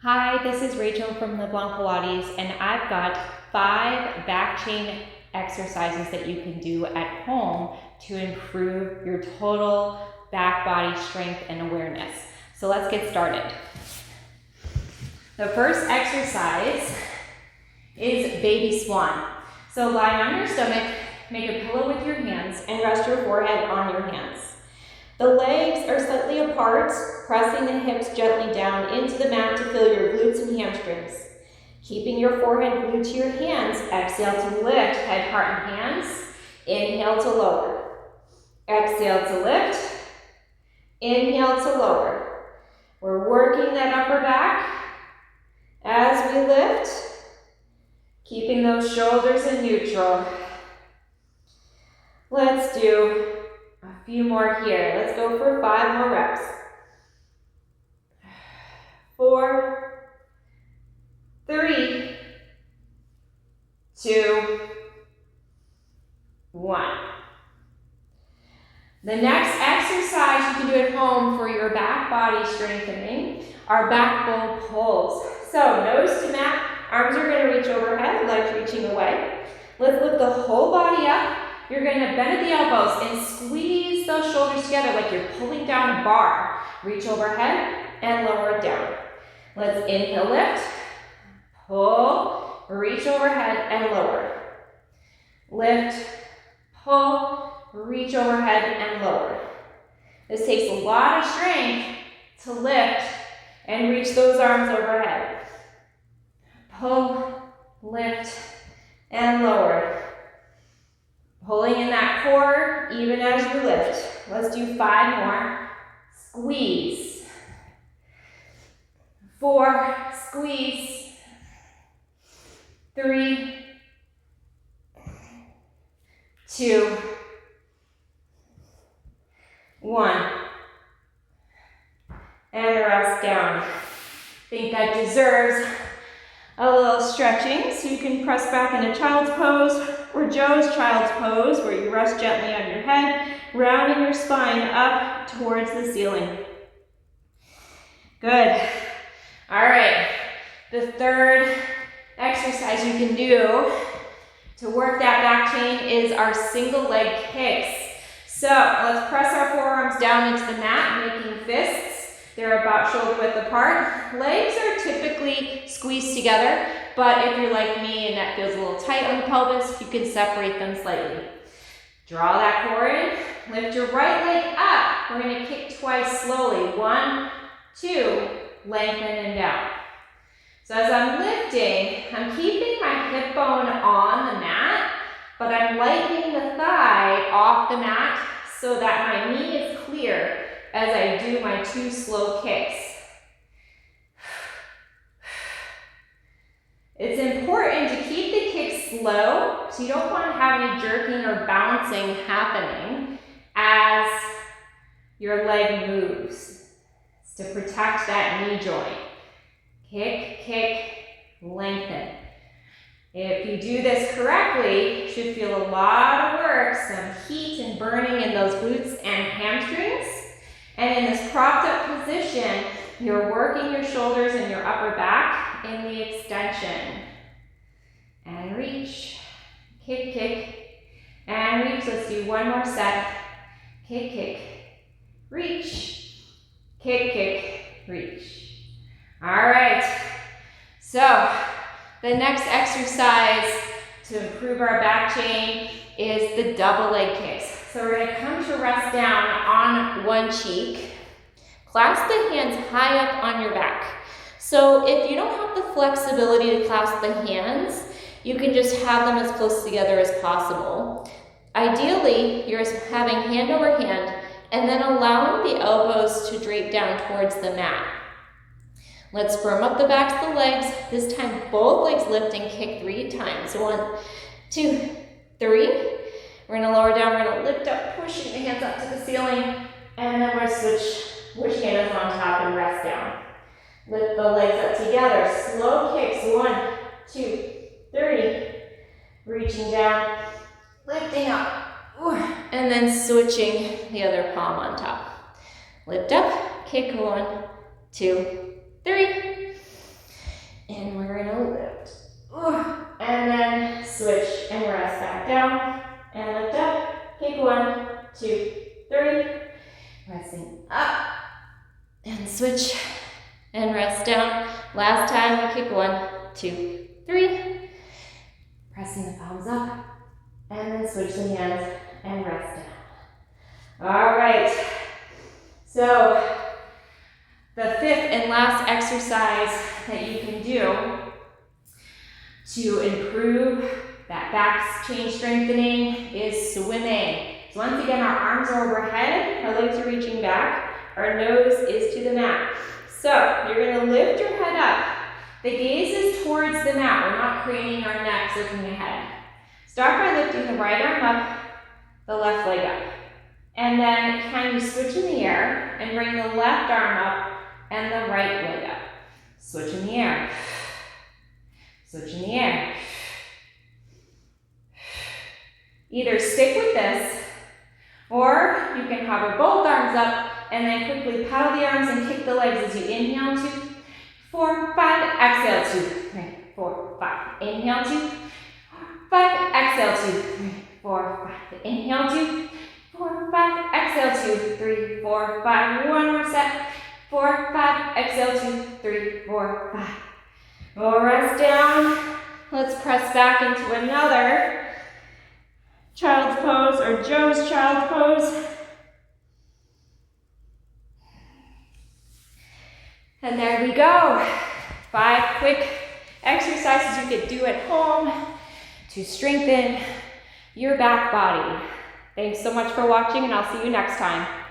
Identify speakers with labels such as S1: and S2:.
S1: Hi, this is Rachel from Live Long Pilates, and I've got 5 back chain exercises that you can do at home to improve your total back body strength and awareness. So let's get started. The first exercise is baby swan. So lie on your stomach, make a pillow with your hands, and rest your forehead on your hands. The legs are slightly apart, pressing the hips gently down into the mat to feel your glutes and hamstrings. Keeping your forehead glued to your hands, exhale to lift, head, heart, and hands. Inhale to lower. Exhale to lift. Inhale to lower. We're working that upper back as we lift, keeping those shoulders in neutral. Let's do a few more here. Let's go for 5 more reps. 4, 3, 2, 1. The next exercise you can do at home for your back body strengthening are back bone pulls. So nose to mat, arms are going to reach overhead, legs reaching away. Let's lift the whole body up. You're going to bend at the elbows and squeeze those shoulders together like you're pulling down a bar. Reach overhead and lower it down. Let's inhale, lift, pull, reach overhead and lower. Lift, pull, reach overhead and lower. This takes a lot of strength to lift and reach those arms overhead. Pull, lift, and lower. Pulling in that core even as you lift. Let's do 5 more. Squeeze. 4, squeeze. 3, 2, 1. And rest down. I think that deserves a little stretching, so you can press back into child's pose or Joe's child's pose, where you rest gently on your head, rounding your spine up towards the ceiling. Good. All right. The third exercise you can do to work that back chain is our single leg kicks. So let's press our forearms down into the mat, making fists. They're about shoulder width apart. Legs are typically squeezed together, but if you're like me and that feels a little tight on the pelvis, you can separate them slightly. Draw that core in, lift your right leg up. We're going to kick twice slowly. 1, 2, lengthen and down. So as I'm lifting, I'm keeping my hip bone on the mat, but I'm lightening the thigh off the mat so that my knee is clear as I do my 2 slow kicks. It's important to keep the kicks slow, so you don't want to have any jerking or bouncing happening as your leg moves. It's to protect that knee joint. Kick, kick, lengthen. If you do this correctly, you should feel a lot of work, some heat and burning in those glutes and hamstrings. And in this propped up position, you're working your shoulders and your upper back in the extension. And reach, kick, kick, and reach. Let's do 1 more set. Kick, kick, reach, kick, kick, reach. All right. So the next exercise to improve our back chain is the double leg kicks. So we're going to come to rest down on one cheek. Clasp the hands high up on your back. So if you don't have the flexibility to clasp the hands, you can just have them as close together as possible. Ideally, you're having hand over hand and then allowing the elbows to drape down towards the mat. Let's firm up the backs of the legs. This time, both legs lift and kick 3 times. 1, 2, 3. We're going to lower down, we're going to lift up, pushing the hands up to the ceiling, and then we're going to switch, which hand is on top and rest down. Lift the legs up together, slow kicks, 1, 2, 3. Reaching down, lifting up, and then switching the other palm on top. Lift up, kick 1, 2, 3. and rest down. Last time, we kick 1, 2, 3. Pressing the palms up, and then switch the hands and rest down. All right, so the 5th and last exercise that you can do to improve that back chain strengthening is swimming. So once again, our arms are overhead, our legs are reaching back, our nose is to the mat. So you're gonna lift your head up. The gaze is towards the mat. We're not craning our necks looking ahead. Start by lifting the right arm up, the left leg up. And then can you switch in the air and bring the left arm up and the right leg up. Switch in the air. Switch in the air. Either stick with this, or you can hover both arms up and then quickly paddle the arms and kick the legs as you inhale 2, 4, 5, exhale 2, 3, 4, 5. Inhale 2, 5, exhale 2, 3, 4, 5. Inhale 2, 4, 5, exhale 2, 3, 4, 5. One more set. 4, 5, exhale 2, 3, 4, 5. We'll rest down. Let's press back into another child's pose or Joe's child's pose. And there we go. 5 quick exercises you could do at home to strengthen your back body. Thanks so much for watching, and I'll see you next time.